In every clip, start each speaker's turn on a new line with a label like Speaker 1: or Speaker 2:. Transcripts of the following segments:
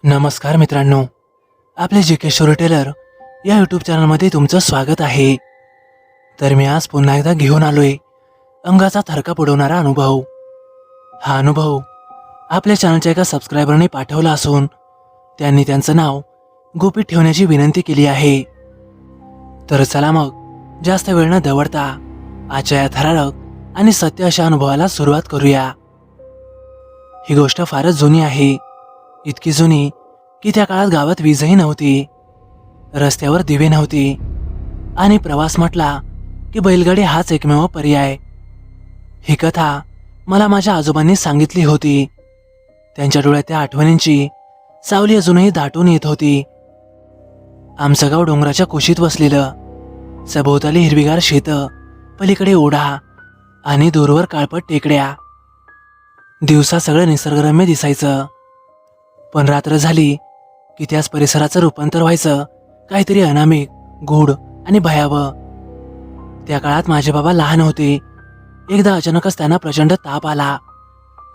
Speaker 1: नमस्कार मित्रांनो, आपले JK स्टोरी टेलर या यूट्यूब चॅनलमध्ये तुमचं स्वागत आहे. तर मी आज पुन्हा एकदा घेऊन आलोय अंगाचा थरकाप उडवणारा अनुभव. हा अनुभव आपल्या चॅनलच्या एका सबस्क्रायबरने पाठवला असून त्यांनी त्यांचं नाव गुपित ठेवण्याची विनंती केली आहे. तर चला मग जास्त वेळ न दवडता आजच्या या थरारक आणि सत्य अशा अनुभवाला सुरुवात करूया. ही गोष्ट फारच जुनी आहे, इतकी जुनी की त्या काळात गावात वीजही नव्हती, रस्त्यावर दिवे नव्हते आणि प्रवास म्हटला की बैलगाडी हाच एकमेव पर्याय. ही कथा मला माझ्या आजोबांनी सांगितली होती. त्यांच्या डोळ्यात त्या आठवणींची सावली अजूनही दाटून येत होती. आमचं गाव डोंगराच्या कुशीत वसलेलं, सभोवताली हिरवीगार शेतं, पलीकडे ओढा आणि दूरवर काळपट टेकड्या. दिवसा सगळं निसर्गरम्य दिसायचं, पण रात्र झाली की त्याच परिसराचं रूपांतर व्हायचं काहीतरी अनामिक, गूढ आणि भयावह. त्या काळात माझे बाबा लहान होते. एकदा अचानकच त्यांना प्रचंड ताप आला.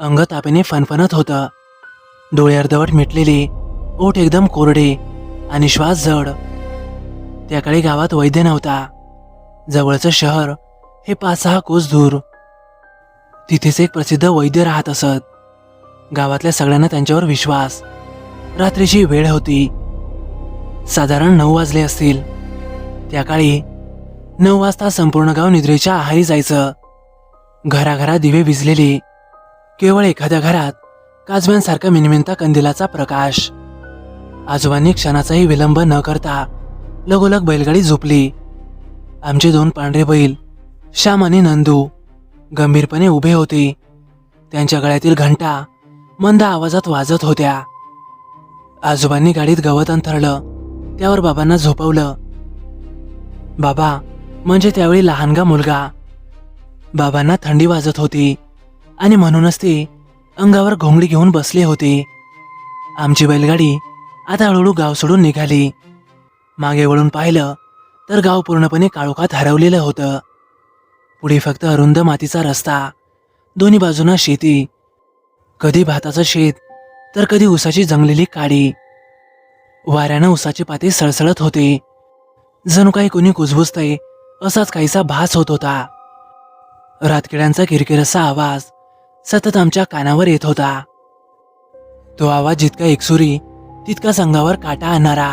Speaker 1: अंग तापेने फणफणत होतं, डोळे अर्धवट मिटलेले, ओठ एकदम कोरडे आणि श्वास जड. त्या काळी गावात वैद्य नव्हता. जवळचं शहर हे 5-6 कोस दूर. तिथेच एक प्रसिद्ध वैद्य राहत असत. गावातल्या सगळ्यांना त्यांच्यावर विश्वास. रात्रीची वेळ होती, साधारण 9 वाजले असतील. त्या काळी 9 वाजता संपूर्ण गाव निद्रेच्या आहारी जायचं. घराघरात दिवे विझलेले, केवळ एखाद्या घरात काजव्यांसारखा मिणमिणता कंदिलाचा प्रकाश. आजोबांनी क्षणाचाही विलंब न करता लगोलग बैलगाडी झोपली. आमचे 2 पांढरे बैल श्याम आणि नंदू गंभीरपणे उभे होते. त्यांच्या गळ्यातील घंटा मंद आवाजात वाजत होत्या. आजोबांनी गाडीत गवत अंथरलं, त्यावर बाबांना झोपवलं. बाबा म्हणजे त्यावेळी लहानगा मुलगा. बाबांना थंडी वाजत होती आणि म्हणूनच ते अंगावर घोंगडी घेऊन बसले होते. आमची बैलगाडी आता हळूहळू गाव सोडून निघाली. मागे वळून पाहिलं तर गाव पूर्णपणे काळोखात हरवलेलं होतं. पुढे फक्त अरुंद मातीचा रस्ता, दोन्ही बाजूंना शेती, कधी भाताचं शेत तर कधी उसाची जंगलेली काडी. वाऱ्यानं उसाचे पाते सळसळत होते, जणू काही कोणी कुजबुजतंय असाच काहीसा भास होत होता. रातकिड्यांचा किरकिरसा आवाज सतत आमच्या कानावर येत होता. तो आवाज जितका एकसुरी तितकाच अंगावर काटा आणणारा.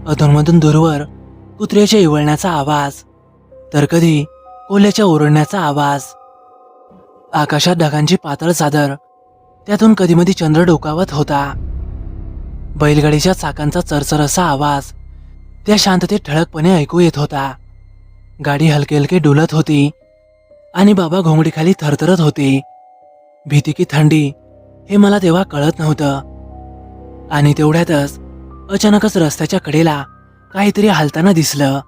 Speaker 1: अधूनमधून दूरवर कुत्र्याच्या इवळण्याचा आवाज, तर कधी कोल्ह्याच्या ओरडण्याचा आवाज. आकाशात ढगांची पातळ चादर, त्यातून कधीमधी चंद्र डोकावत होता. बैलगाडीच्या चाकांचा चरचर असा आवाज त्या शांततेत ठळकपणे ऐकू येत होता. गाडी हलके हलके डुलत होती आणि बाबा घोंगडीखाली थरथरत होते. भीती की थंडी हे मला तेव्हा कळत नव्हतं. आणि तेवढ्यातच अचानकच रस्त्याच्या कडेला काहीतरी हालताना दिसलं.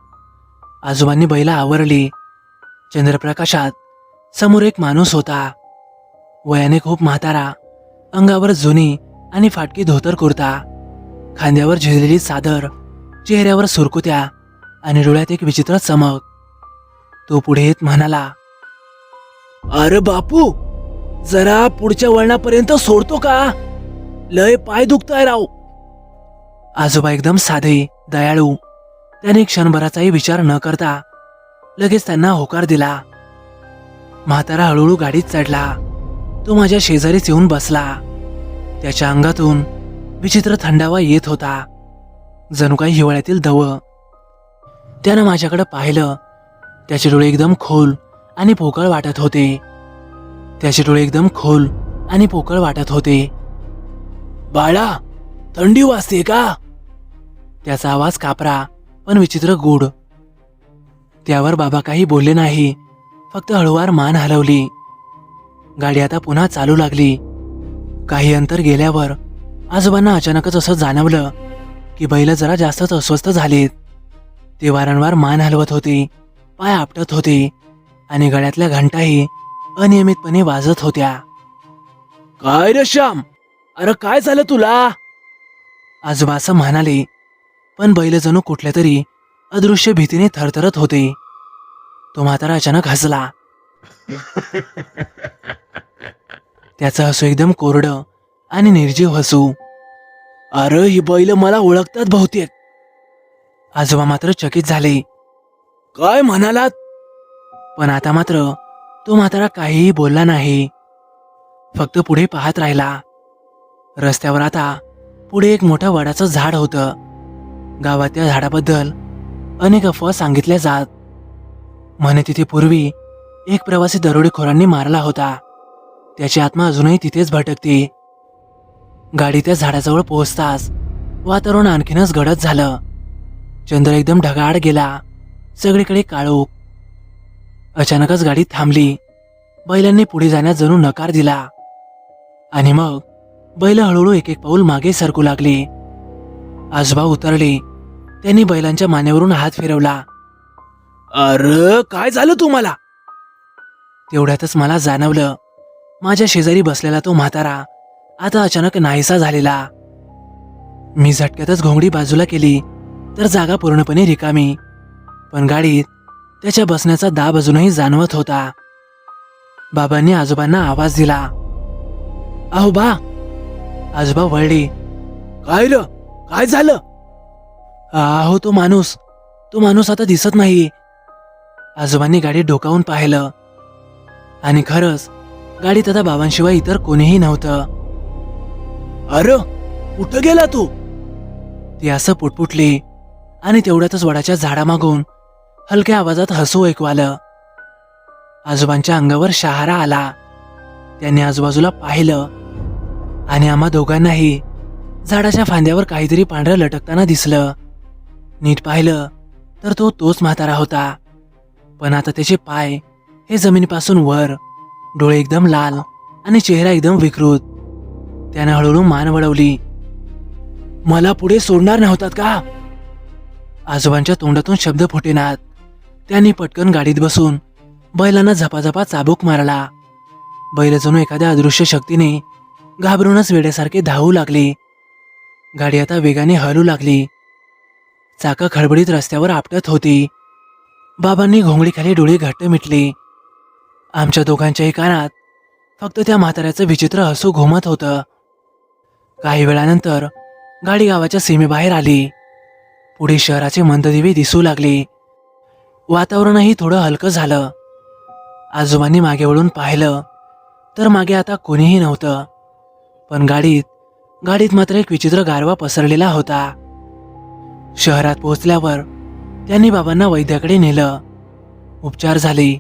Speaker 1: आजोबांनी बैला आवरली. चंद्रप्रकाशात समोर एक माणूस होता. वयाने खूप म्हातारा, अंगावर जुनी आणि फाटकी धोतर कुर्ता, खांद्यावर झिजलेली चादर, चेहऱ्यावर सुरकुत्या आणि डोळ्यात एक विचित्र चमक. तो पुढे येत म्हणाला, "अरे बापू, जरा पुढच्या वळणापर्यंत सोडतो का? लय पाय दुखताय राव." आजोबा एकदम साधे, दयाळू. त्याने क्षणभराचाही विचार न करता लगेच त्यांना होकार दिला. म्हातारा हळूहळू गाडीत चढला. तो माझ्या शेजारीच येऊन बसला. त्याच्या अंगातून विचित्र थंडावा येत होता, जणू काही हिवाळ्यातील दव. त्यानं माझ्याकडे पाहिलं. त्याचे डोळे एकदम खोल आणि पोकळ वाटत होते. "बाळा, थंडी वाजते का?" त्याचा आवाज कापरा पण विचित्र गूढ. त्यावर बाबा काही बोलले नाही, फक्त हळूवार मान हलवली. गाडी आता पुन्हा चालू लागली. काही अंतर गेल्यावर आजोबांना अचानकच असं जाणवलं की बैल जरा जास्तच अस्वस्थ झालेत. ते वारंवार मान हलवत होते, पाय आपटत होते आणि गळ्यातल्या घंटाही अनियमितपणे वाजत होत्या. "काय रे श्याम, अरे काय झालं तुला?" आजोबा असं म्हणाले, पण बैल जणू कुठल्या तरी अदृश्य भीतीने थरथरत होते. तो म्हातारा अचानक हसला. त्याचं हसू एकदम कोरडं आणि निर्जीव हसू. अरे ही बैल मला ओळखतात बहुतेक. आजोबा मात्र चकित झाले. काय म्हणालात? पण आता मात्र तो म्हातारा काहीही बोलला नाही, फक्त पुढे पाहत राहिला. रस्त्यावर आता पुढे एक मोठं वडाचं झाड होतं. गावात त्या झाडाबद्दल अनेक अफवा सांगितल्या जात. म्हणे तिथे पूर्वी एक प्रवासी दरोडेखोरांनी मारला होता. त्याची आत्मा अजूनही तिथेच भटकते. गाडी त्या झाडाजवळ पोहोचताच वातावरण आणखीनच गडद झालं. चंद्र एकदम ढगाळ गेला, सगळीकडे काळोख. अचानकच गाडी थांबली. बैलांनी पुढे जाण्यास जणू नकार दिला आणि मग बैल हळूहळू एक एक पाऊल मागे सरकू लागले. आजोबा उतरले. त्यांनी बैलांच्या मानेवरून हात फिरवला. अरे काय झालं तुम्हाला? तेवढ्यातच मला जाणवलं, माझ्या शेजारी बसलेला तो म्हातारा आता अचानक नाहीसा झालेला. मी झटक्यातच घोंगडी बाजूला केली तर जागा पूर्णपणे रिकामी, पण गाडीत त्याच्या बसण्याचा दाब अजूनही जाणवत होता. बाबांनी आजोबांना आवाज दिला. अहो बा. आजोबा वळले. काय र, काय झालं? अहो तो माणूस आता दिसत नाही. आजोबांनी गाडी डोकावून पाहिलं आणि खरंच गाडीत आता बाबांशिवाय इतर कोणीही नव्हतं. अरे कुठं गेला तू? ते असं पुटपुटले आणि तेवढ्यातच वडाच्या झाडामागून हलक्या आवाजात हसू ऐकू आलं. आजोबांच्या अंगावर शहारा आला. त्यांनी आजूबाजूला पाहिलं आणि आम्हा दोघांनाही झाडाच्या फांद्यावर काहीतरी पांढरं लटकताना दिसलं. नीट पाहिलं तर तोच म्हातारा होता, पण आता त्याचे पाय हे जमिनीपासून वर, डोळे एकदम लाल आणि चेहरा एकदम विकृत. त्यानं हळूहळू मान वळवली. मला पुढे सोडणार नव्हतात का? आजोबांच्या तोंडातून शब्द फुटेनात. त्यांनी पटकन गाडीत बसून बैलांना झपाझपा चाबूक मारला. बैल जणू एखाद्या अदृश्य शक्तीने घाबरूनच वेड्यासारखे धावू लागले. गाडी आता वेगाने हलू लागली. चाकं खडबडीत रस्त्यावर आपटत होती. बाबांनी घोंगडीखाली डोळे घट्ट मिटले. आमच्या दोघांच्याही कानात फक्त त्या म्हाताऱ्याचं विचित्र हसू घुमत होतं. काही वेळानंतर गाडी गावाच्या सीमेबाहेर आली. पुढे शहराचे मंद दिवे दिसू लागले. वातावरणही थोडं हलकं झालं. आजोबांनी मागे वळून पाहिलं तर मागे आता कोणीही नव्हतं, पण गाडीत मात्र एक विचित्र गारवा पसरलेला होता. शहरात पोहोचल्यावर त्यांनी बाबांना वैद्याकडे नेलं. उपचार झाले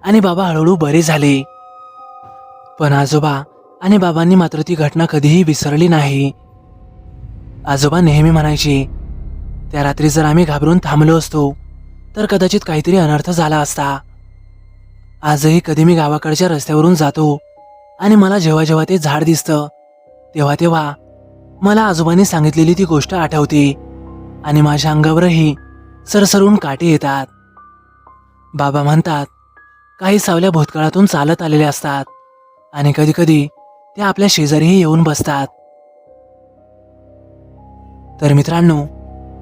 Speaker 1: आणि बाबा हळूहळू बरे झाले. पण आजोबा आणि बाबांनी मात्र ती घटना कधीही विसरली नाही. आजोबा नेहमी म्हणायचे, त्या रात्री जर आम्ही घाबरून थांबलो असतो तर कदाचित काहीतरी अनर्थ झाला असता. आजही कधी मी गावाकडच्या रस्त्यावरून जातो आणि मला जेव्हा जेव्हा ते झाड दिसतं तेव्हा मला आजोबांनी सांगितलेली ती गोष्ट आठवते आणि माझ्या अंगावरही सरसरून काटे येतात. बाबा म्हणतात, काही सावल्या भूतकाळातून चालत आलेल्या असतात आणि कधी कधी त्या आपल्या शेजारीही येऊन बसतात. तर मित्रांनो,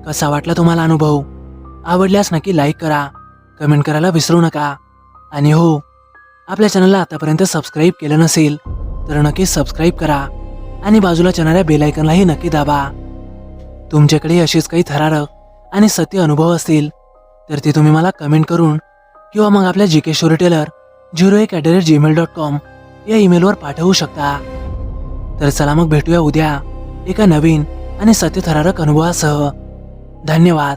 Speaker 1: कसा वाटला तुम्हाला अनुभव? आवडल्यास नक्की लाईक करा, कमेंट करायला विसरू नका. आणि हो, आपल्या चॅनलला आतापर्यंत सबस्क्राईब केलं नसेल तर नक्की सबस्क्राईब करा आणि बाजूला येणाऱ्या बेल आयकॉनलाही नक्की दाबा. तुमच्याकडे असेच काही थरारक आणि सत्य अनुभव असतील तर ते तुम्ही मला कमेंट करून किंवा मग आपल्या gkstoryteller01@gmail.com या ईमेलवर पाठवू शकता. तर चला मग भेटूया उद्या एका नवीन आणि सत्यथरारक अनुभवासह. धन्यवाद.